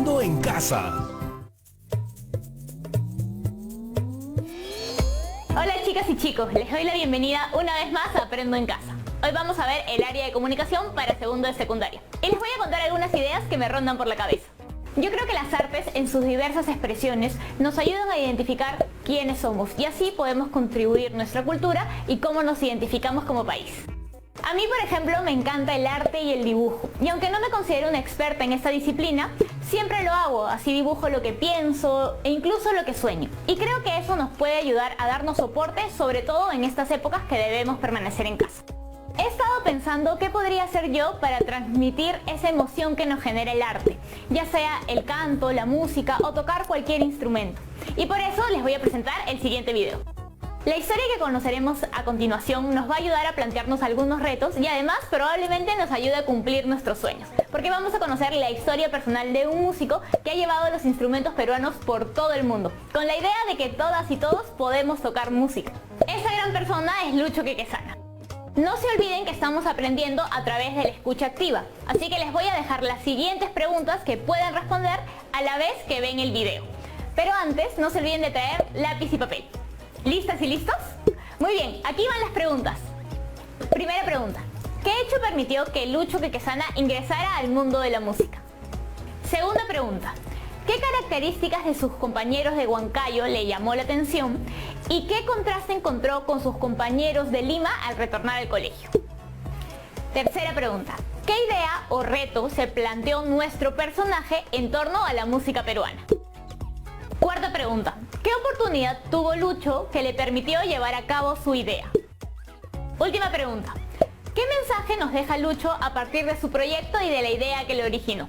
Aprendo en Casa. Hola chicas y chicos, les doy la bienvenida una vez más a Aprendo en Casa. Hoy vamos a ver el área de comunicación para segundo de secundaria. Y les voy a contar algunas ideas que me rondan por la cabeza. Yo creo que las artes en sus diversas expresiones nos ayudan a identificar quiénes somos y así podemos contribuir nuestra cultura y cómo nos identificamos como país. A mí, por ejemplo, me encanta el arte y el dibujo. Y aunque no me considero una experta en esta disciplina, siempre lo hago. Así dibujo lo que pienso e incluso lo que sueño. Y creo que eso nos puede ayudar a darnos soporte, sobre todo en estas épocas que debemos permanecer en casa. He estado pensando qué podría hacer yo para transmitir esa emoción que nos genera el arte, ya sea el canto, la música o tocar cualquier instrumento. Y por eso les voy a presentar el siguiente video. La historia que conoceremos a continuación nos va a ayudar a plantearnos algunos retos y además probablemente nos ayude a cumplir nuestros sueños, porque vamos a conocer la historia personal de un músico que ha llevado los instrumentos peruanos por todo el mundo, con la idea de que todas y todos podemos tocar música. Esa gran persona es Lucho Quequesana. No se olviden que estamos aprendiendo a través de la escucha activa, así que les voy a dejar las siguientes preguntas que pueden responder a la vez que ven el video. Pero antes, no se olviden de traer lápiz y papel. ¿Listas y listos? Muy bien, aquí van las preguntas. Primera pregunta. ¿Qué hecho permitió que Lucho Quequesana ingresara al mundo de la música? Segunda pregunta. ¿Qué características de sus compañeros de Huancayo le llamó la atención? ¿Y qué contraste encontró con sus compañeros de Lima al retornar al colegio? Tercera pregunta. ¿Qué idea o reto se planteó nuestro personaje en torno a la música peruana? Cuarta pregunta. ¿Qué oportunidad tuvo Lucho que le permitió llevar a cabo su idea? Última pregunta. ¿Qué mensaje nos deja Lucho a partir de su proyecto y de la idea que le originó?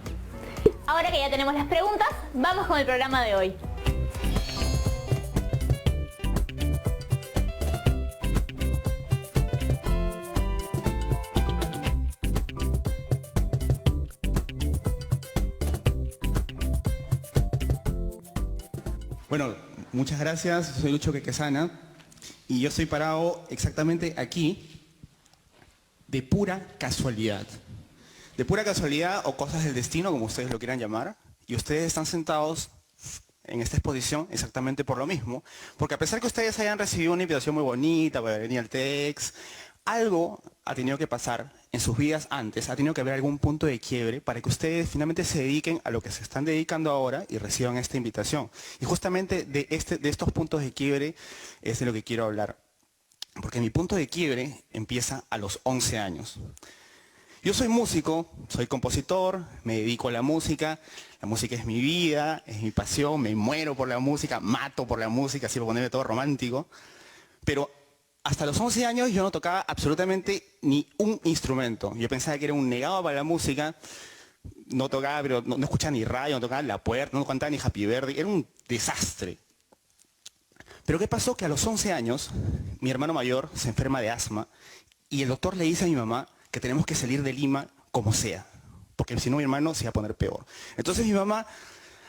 Ahora que ya tenemos las preguntas, vamos con el programa de hoy. Bueno, muchas gracias, soy Lucho Quequesana y yo estoy parado exactamente aquí de pura casualidad. De pura casualidad o cosas del destino, como ustedes lo quieran llamar, y ustedes están sentados en esta exposición exactamente por lo mismo, porque a pesar que ustedes hayan recibido una invitación muy bonita para venir al TEDx, algo ha tenido que pasar en sus vidas antes, ha tenido que haber algún punto de quiebre para que ustedes finalmente se dediquen a lo que se están dedicando ahora y reciban esta invitación. Y justamente de estos puntos de quiebre es de lo que quiero hablar, porque mi punto de quiebre empieza a los 11 años. Yo soy músico, soy compositor, me dedico a la música es mi vida, es mi pasión, me muero por la música, mato por la música, así por ponerme todo romántico, pero hasta los 11 años yo no tocaba absolutamente ni un instrumento. Yo pensaba que era un negado para la música, no tocaba, pero no escuchaba ni radio, no tocaba La Puerta, no cantaba ni Happy Birthday, era un desastre. Pero ¿qué pasó? Que a los 11 años mi hermano mayor se enferma de asma y el doctor le dice a mi mamá que tenemos que salir de Lima como sea, porque si no mi hermano se iba a poner peor. Entonces mi mamá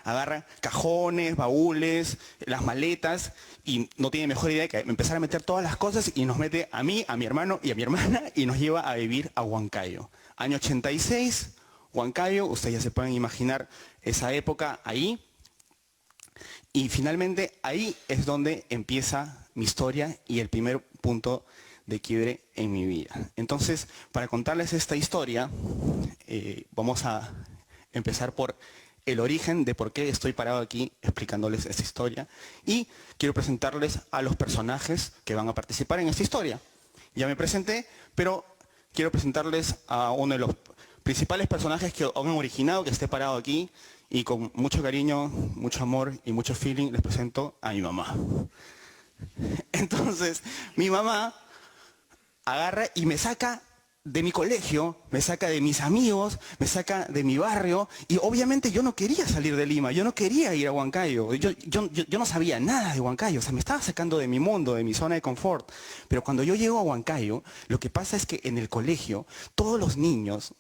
agarra cajones, baúles, las maletas y no tiene mejor idea que empezar a meter todas las cosas y nos mete a mí, a mi hermano y a mi hermana y nos lleva a vivir a Huancayo. Año 86, Huancayo, ustedes ya se pueden imaginar esa época ahí. Y finalmente ahí es donde empieza mi historia y el primer punto de quiebre en mi vida. Entonces, para contarles esta historia, vamos a empezar por el origen de por qué estoy parado aquí explicándoles esta historia y quiero presentarles a los personajes que van a participar en esta historia. Ya me presenté, pero quiero presentarles a uno de los principales personajes que han originado que esté parado aquí y con mucho cariño, mucho amor y mucho feeling les presento a mi mamá. Entonces, mi mamá agarra y me saca de mi colegio, me saca de mis amigos, me saca de mi barrio y obviamente yo no quería salir de Lima, yo no quería ir a Huancayo, yo no sabía nada de Huancayo, o sea, me estaba sacando de mi mundo, de mi zona de confort. Pero cuando yo llego a Huancayo, lo que pasa es que en el colegio, todos los niños,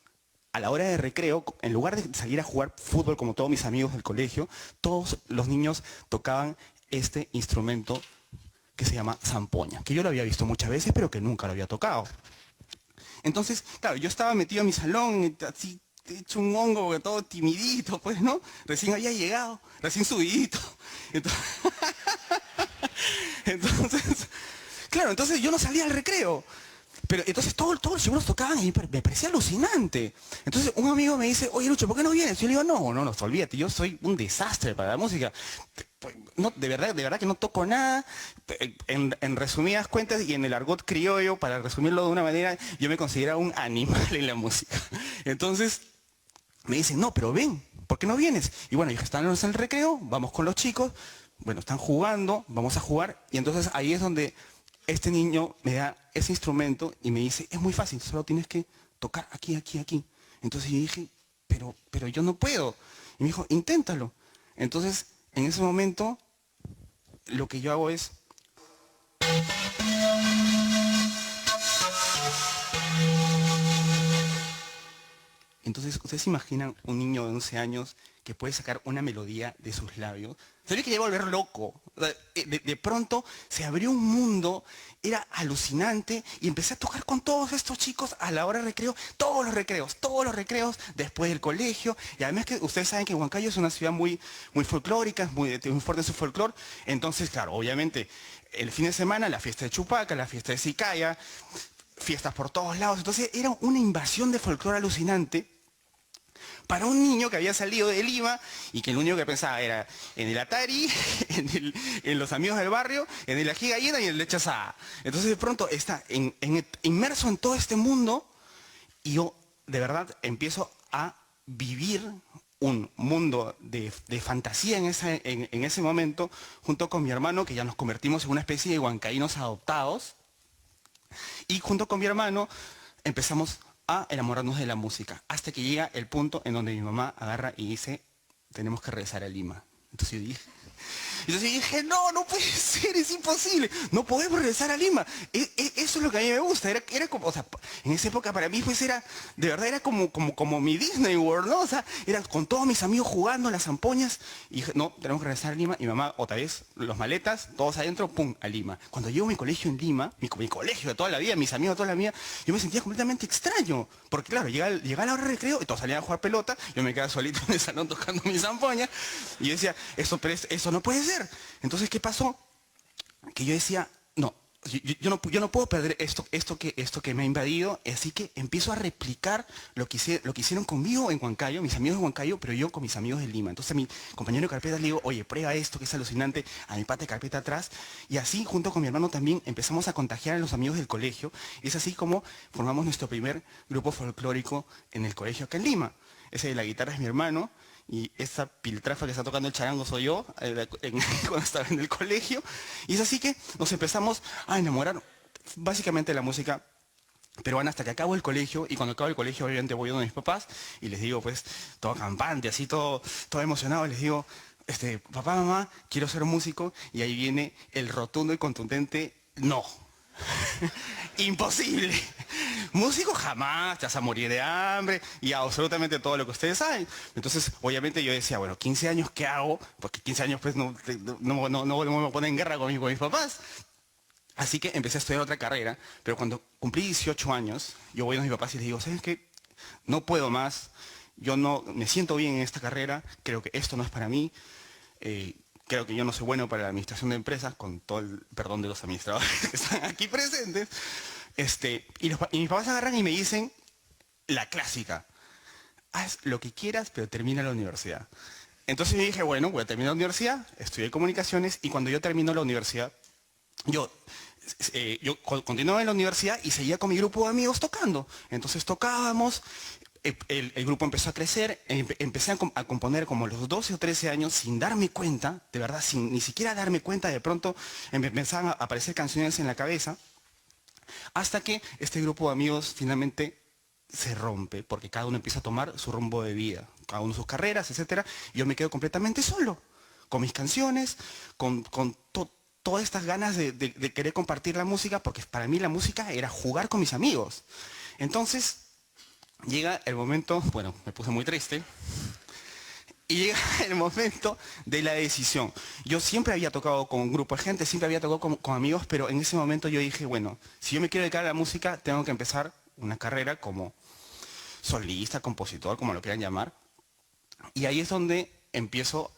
a la hora de recreo, en lugar de salir a jugar fútbol como todos mis amigos del colegio, todos los niños tocaban este instrumento que se llama zampoña, que yo lo había visto muchas veces, pero que nunca lo había tocado. Entonces, claro, yo estaba metido en mi salón, así, hecho un hongo, todo timidito, pues, ¿no? Recién había llegado, recién subidito. Entonces, entonces, claro, entonces yo no salía al recreo. Pero entonces todos los chicos tocaban y me parecía alucinante. Entonces un amigo me dice, oye Lucho, ¿por qué no vienes? Yo le digo, no, olvídate, yo soy un desastre para la música. No, de verdad que no toco nada. En resumidas cuentas y en el argot criollo, para resumirlo de una manera, yo me consideraba un animal en la música. Entonces me dicen, no, pero ven, ¿por qué no vienes? Y bueno, dije, están en el recreo, vamos con los chicos, bueno, están jugando, vamos a jugar. Y entonces ahí es donde este niño me da ese instrumento y me dice, es muy fácil, solo tienes que tocar aquí, aquí, aquí. Entonces yo dije, pero yo no puedo. Y me dijo, inténtalo. Entonces, en ese momento, lo que yo hago es... Entonces, ¿ustedes se imaginan un niño de 11 años que puede sacar una melodía de sus labios? Se ve que llegó a volver loco. De pronto se abrió un mundo, era alucinante y empecé a tocar con todos estos chicos a la hora de recreo, todos los recreos después del colegio. Y además que ustedes saben que Huancayo es una ciudad muy folclórica, muy fuerte en su folclore. Entonces, claro, obviamente, el fin de semana la fiesta de Chupaca, la fiesta de Sicaya, fiestas por todos lados. Entonces era una invasión de folclore alucinante para un niño que había salido de Lima y que lo único que pensaba era en el Atari, en los amigos del barrio, en el ají gallina y en el leche asada. Entonces de pronto está inmerso en todo este mundo y yo de verdad empiezo a vivir un mundo de fantasía en ese momento junto con mi hermano, que ya nos convertimos en una especie de huancaínos adoptados, y junto con mi hermano empezamos a enamorarnos de la música, hasta que llega el punto en donde mi mamá agarra y dice, tenemos que regresar a Lima. Entonces yo dije, no puede ser, es imposible, no podemos regresar a Lima. Eso es lo que a mí me gusta, era como, o sea, en esa época para mí pues era, de verdad era como mi Disney World, ¿no? O sea, era con todos mis amigos jugando las zampoñas, y dije, no, tenemos que regresar a Lima, y mamá, otra vez, los maletas, todos adentro, pum, a Lima. Cuando llego a mi colegio en Lima, mi colegio de toda la vida, mis amigos de toda la vida, yo me sentía completamente extraño, porque claro, llegaba la hora de recreo, y todos salían a jugar pelota, yo me quedaba solito en el salón tocando mi zampoña, y yo decía, eso no puede ser. Entonces, ¿qué pasó? Que yo decía, no, yo no puedo perder esto que me ha invadido, así que empiezo a replicar lo que hicieron conmigo en Huancayo, mis amigos de Huancayo, pero yo con mis amigos de Lima. Entonces a mi compañero de carpeta le digo, oye, prueba esto que es alucinante, a mi pata de carpeta atrás, y así junto con mi hermano también empezamos a contagiar a los amigos del colegio, y es así como formamos nuestro primer grupo folclórico en el colegio acá en Lima. Ese de la guitarra es mi hermano, y esa piltrafa que está tocando el charango soy yo, cuando estaba en el colegio. Y es así que nos empezamos a enamorar básicamente de la música peruana hasta que acabo el colegio. Y cuando acabo el colegio obviamente voy donde mis papás y les digo pues todo campante, así todo emocionado, les digo, papá, mamá, quiero ser músico. Y ahí viene el rotundo y contundente no. Imposible. Músico jamás, te vas a morir de hambre y absolutamente todo lo que ustedes saben. Entonces, obviamente yo decía, bueno, 15 años, ¿qué hago? Porque 15 años pues no me ponen en guerra con mis papás. Así que empecé a estudiar otra carrera, pero cuando cumplí 18 años, yo voy a mis papás y les digo, ¿sabes qué? No puedo más, yo no me siento bien en esta carrera, creo que esto no es para mí. Creo que yo no soy bueno para la administración de empresas, con todo el perdón de los administradores que están aquí presentes. Y mis papás agarran y me dicen la clásica, haz lo que quieras, pero termina la universidad. Entonces yo dije, bueno, voy a terminar la universidad, estudié comunicaciones, y cuando yo termino la universidad, yo continuaba en la universidad y seguía con mi grupo de amigos tocando. Entonces tocábamos, el grupo empezó a crecer, empecé a componer como a los 12 o 13 años sin darme cuenta, de verdad, sin ni siquiera darme cuenta, de pronto empezaban a aparecer canciones en la cabeza, hasta que este grupo de amigos finalmente se rompe, porque cada uno empieza a tomar su rumbo de vida, cada uno sus carreras, etc. Y yo me quedo completamente solo, con mis canciones, con todas estas ganas de querer compartir la música, porque para mí la música era jugar con mis amigos. Entonces, llega el momento, bueno, me puse muy triste, y llega el momento de la decisión. Yo siempre había tocado con un grupo de gente, siempre había tocado con amigos, pero en ese momento yo dije, bueno, si yo me quiero dedicar a la música, tengo que empezar una carrera como solista, compositor, como lo quieran llamar. Y ahí es donde empiezo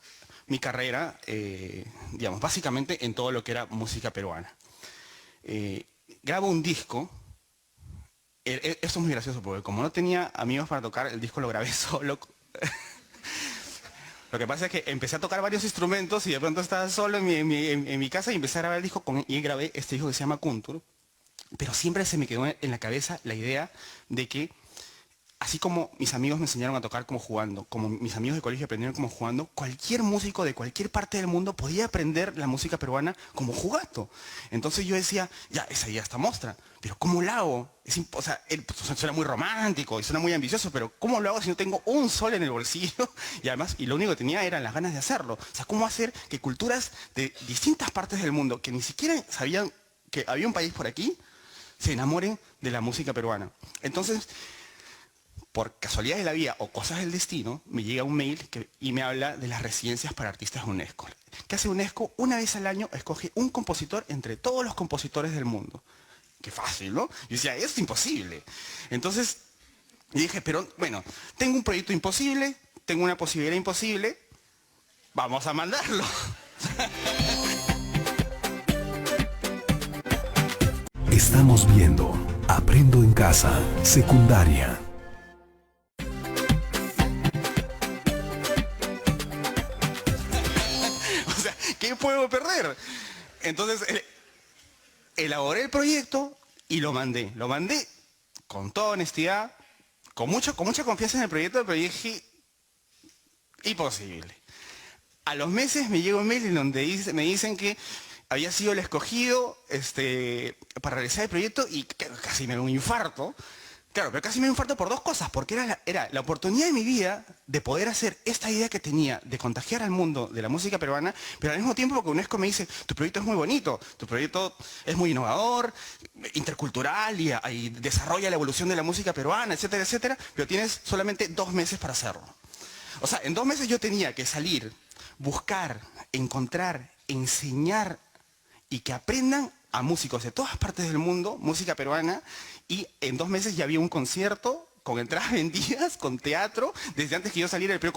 mi carrera, digamos, básicamente en todo lo que era música peruana. Grabo un disco. Esto es muy gracioso porque como no tenía amigos para tocar, el disco lo grabé solo. Lo que pasa es que empecé a tocar varios instrumentos y de pronto estaba solo en mi casa y empecé a grabar el disco y grabé este disco que se llama Kuntur. Pero siempre se me quedó en la cabeza la idea de que, así como mis amigos me enseñaron a tocar como jugando, como mis amigos de colegio aprendieron como jugando, cualquier músico de cualquier parte del mundo podía aprender la música peruana como jugando. Entonces yo decía, ya, esa idea está mostra, pero ¿cómo lo hago? O sea, suena muy romántico y suena muy ambicioso, pero ¿cómo lo hago si no tengo un sol en el bolsillo? Y además, y lo único que tenía eran las ganas de hacerlo. O sea, ¿cómo hacer que culturas de distintas partes del mundo, que ni siquiera sabían que había un país por aquí, se enamoren de la música peruana? Entonces, por casualidad de la vida o cosas del destino, me llega un mail y me habla de las residencias para artistas UNESCO. ¿Qué hace UNESCO? Una vez al año escoge un compositor entre todos los compositores del mundo. Qué fácil, ¿no? Yo decía, es imposible. Entonces, dije, pero bueno, tengo un proyecto imposible, tengo una posibilidad imposible, vamos a mandarlo. Estamos viendo Aprendo en Casa, secundaria. O sea, ¿qué puedo perder? Entonces, elaboré el proyecto y lo mandé. Lo mandé con toda honestidad, con mucha confianza en el proyecto, pero dije, imposible. A los meses me llega un mail en donde me dicen que había sido el escogido para realizar el proyecto y casi me da un infarto. Claro, pero casi me da un infarto por dos cosas, porque era la oportunidad de mi vida de poder hacer esta idea que tenía de contagiar al mundo de la música peruana, pero al mismo tiempo porque UNESCO me dice, tu proyecto es muy bonito, tu proyecto es muy innovador, intercultural y desarrolla la evolución de la música peruana, etcétera, etcétera, pero tienes solamente 2 meses para hacerlo. O sea, en 2 meses yo tenía que salir, buscar, encontrar, enseñar y que aprendan a músicos de todas partes del mundo, música peruana, y en 2 meses ya había un concierto con entradas vendidas, con teatro, desde antes que yo saliera, pero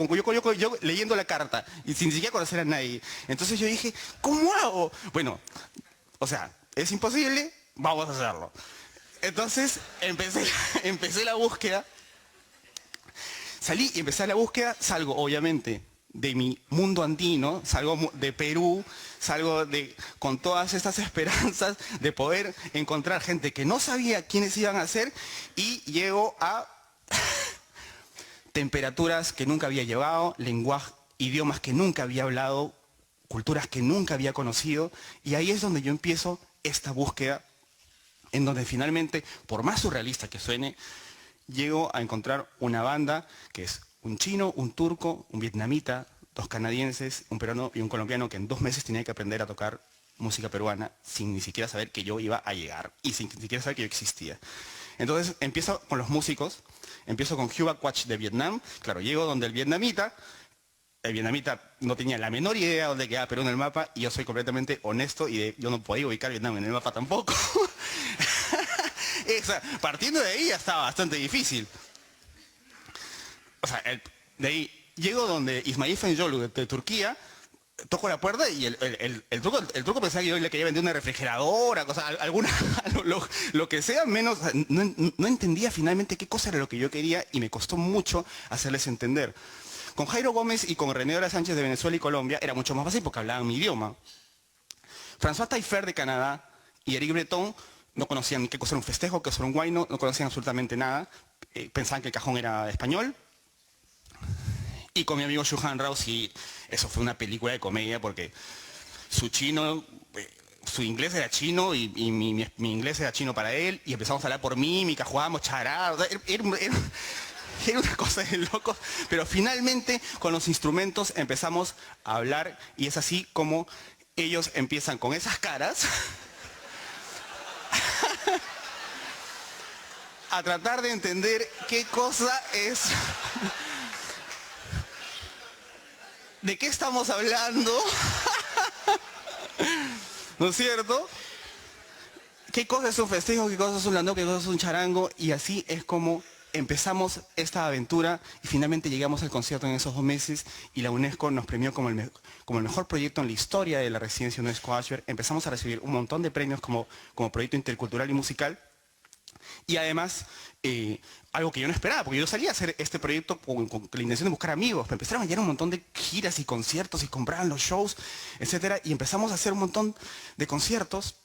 yo leyendo la carta y sin siquiera conocer a nadie. Entonces yo dije, ¿cómo hago? Bueno, o sea, es imposible, vamos a hacerlo. Entonces empecé la búsqueda, salí y empecé la búsqueda, salgo obviamente de mi mundo andino, salgo de Perú, salgo con todas estas esperanzas de poder encontrar gente que no sabía quiénes iban a ser y llego a temperaturas que nunca había llevado, lenguaje, idiomas que nunca había hablado, culturas que nunca había conocido y ahí es donde yo empiezo esta búsqueda en donde finalmente, por más surrealista que suene, llego a encontrar una banda que es un chino, un turco, un vietnamita, 2 canadienses, un peruano y un colombiano que en 2 meses tenía que aprender a tocar música peruana sin ni siquiera saber que yo iba a llegar y sin ni siquiera saber que yo existía. Entonces empiezo con los músicos, empiezo con Huba Quach de Vietnam, claro, llego donde el vietnamita no tenía la menor idea de dónde quedaba Perú en el mapa y yo soy completamente honesto y yo no podía ubicar Vietnam en el mapa tampoco. Partiendo de ahí ya estaba bastante difícil. O sea, de ahí llego donde Ismail Fenyolu de Turquía, toco la puerta y el truco pensaba que yo le quería vender una refrigeradora, lo que sea, menos, no entendía finalmente qué cosa era lo que yo quería y me costó mucho hacerles entender. Con Jairo Gómez y con René Dora Sánchez de Venezuela y Colombia era mucho más fácil porque hablaban mi idioma. François Taillefer de Canadá y Eric Breton no conocían qué cosa era un festejo, qué cosa era un guayno, no conocían absolutamente nada, pensaban que el cajón era español. Y con mi amigo Shuhan Rao, sí, eso fue una película de comedia porque su inglés era chino y mi inglés era chino para él y empezamos a hablar por mímica, jugábamos charada, era una cosa de locos, pero finalmente con los instrumentos empezamos a hablar y es así como ellos empiezan con esas caras a tratar de entender qué cosa es... ¿De qué estamos hablando? ¿No es cierto? ¿Qué cosa es un festejo? ¿Qué cosa es un landó? ¿Qué cosa es un charango? Y así es como empezamos esta aventura y finalmente llegamos al concierto en esos 2 meses y la UNESCO nos premió como el mejor proyecto en la historia de la residencia UNESCO Ashberg. Empezamos a recibir un montón de premios como proyecto intercultural y musical. Y además, algo que yo no esperaba, porque yo salía a hacer este proyecto con la intención de buscar amigos, pero empezaron a llegar un montón de giras y conciertos y compraban los shows, etc. Y empezamos a hacer un montón de conciertos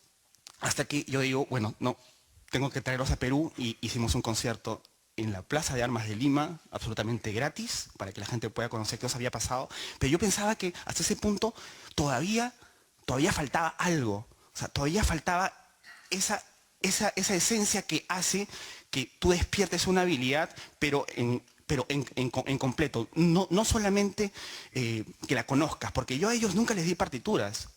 hasta que yo digo, bueno, no, tengo que traerlos a Perú y hicimos un concierto en la Plaza de Armas de Lima, absolutamente gratis, para que la gente pueda conocer qué nos había pasado. Pero yo pensaba que hasta ese punto todavía faltaba algo, o sea, todavía faltaba esa esencia que hace que tú despiertes una habilidad, pero en completo. No solamente que la conozcas, porque yo a ellos nunca les di partituras.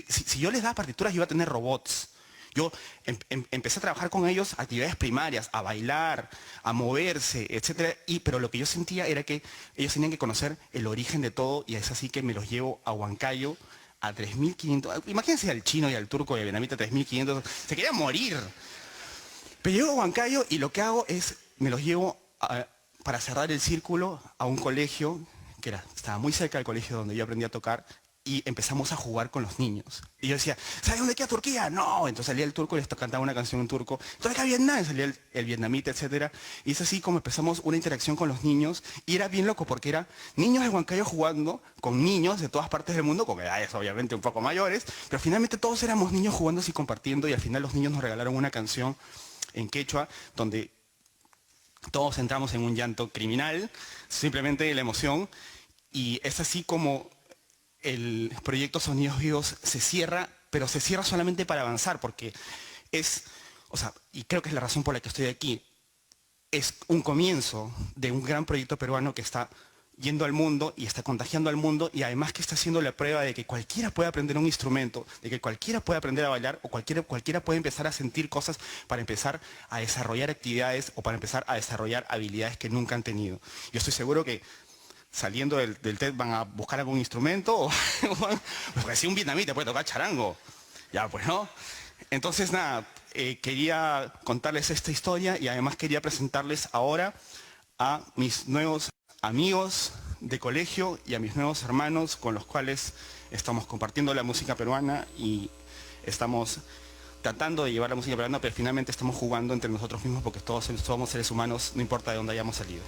Si yo les daba partituras, yo iba a tener robots. Yo empecé a trabajar con ellos actividades primarias, a bailar, a moverse, etc. Pero lo que yo sentía era que ellos tenían que conocer el origen de todo, y es así que me los llevo a Huancayo, a 3.500, imagínense al chino y al turco y al vietnamita 3.500, se querían morir. Pero llego a Huancayo y lo que hago es, me los llevo para cerrar el círculo a un colegio, estaba muy cerca del colegio donde yo aprendí a tocar, y empezamos a jugar con los niños. Y yo decía, ¿sabes dónde queda Turquía? No. Entonces salía el turco y les cantaba una canción en turco. ¿Dónde queda Vietnam? Y salía el vietnamita, etc. Y es así como empezamos una interacción con los niños. Y era bien loco porque era niños de Huancayo jugando con niños de todas partes del mundo, con edades obviamente un poco mayores. Pero finalmente todos éramos niños jugando y compartiendo. Y al final los niños nos regalaron una canción en quechua donde todos entramos en un llanto criminal, simplemente de la emoción. Y es así como el proyecto Sonidos Vivos se cierra, pero se cierra solamente para avanzar, porque y creo que es la razón por la que estoy aquí, es un comienzo de un gran proyecto peruano que está yendo al mundo y está contagiando al mundo, y además que está haciendo la prueba de que cualquiera puede aprender un instrumento, de que cualquiera puede aprender a bailar, o cualquiera puede empezar a sentir cosas para empezar a desarrollar actividades o para empezar a desarrollar habilidades que nunca han tenido. Yo estoy seguro que saliendo del TED van a buscar algún instrumento, porque si un vietnamita puede tocar charango, ya pues no. Entonces nada, quería contarles esta historia y además quería presentarles ahora a mis nuevos amigos de colegio y a mis nuevos hermanos con los cuales estamos compartiendo la música peruana y estamos tratando de llevar la música peruana, pero finalmente estamos jugando entre nosotros mismos porque todos somos seres humanos, no importa de dónde hayamos salido.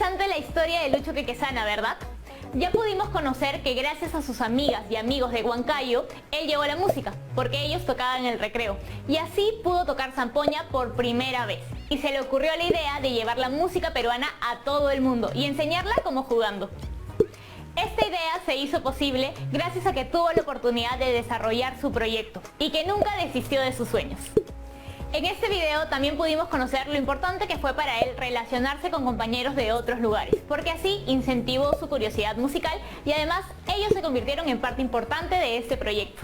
interesante la historia de Lucho Quequesana, ¿verdad? Ya pudimos conocer que gracias a sus amigas y amigos de Huancayo, él llevó la música, porque ellos tocaban en el recreo, y así pudo tocar zampoña por primera vez. Y se le ocurrió la idea de llevar la música peruana a todo el mundo y enseñarla como jugando. Esta idea se hizo posible gracias a que tuvo la oportunidad de desarrollar su proyecto y que nunca desistió de sus sueños. En este video también pudimos conocer lo importante que fue para él relacionarse con compañeros de otros lugares, porque así incentivó su curiosidad musical y además ellos se convirtieron en parte importante de este proyecto.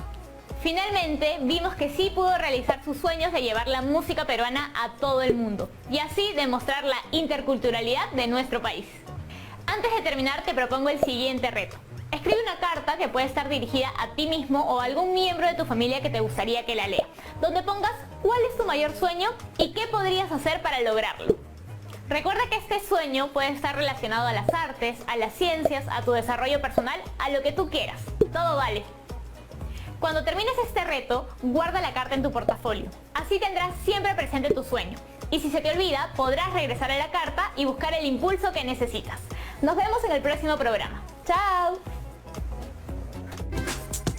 Finalmente vimos que sí pudo realizar sus sueños de llevar la música peruana a todo el mundo y así demostrar la interculturalidad de nuestro país. Antes de terminar te propongo el siguiente reto. Escribe una carta que puede estar dirigida a ti mismo o a algún miembro de tu familia que te gustaría que la lea, donde pongas cuál es tu mayor sueño y qué podrías hacer para lograrlo. Recuerda que este sueño puede estar relacionado a las artes, a las ciencias, a tu desarrollo personal, a lo que tú quieras. Todo vale. Cuando termines este reto, guarda la carta en tu portafolio. Así tendrás siempre presente tu sueño. Y si se te olvida, podrás regresar a la carta y buscar el impulso que necesitas. Nos vemos en el próximo programa. ¡Chao!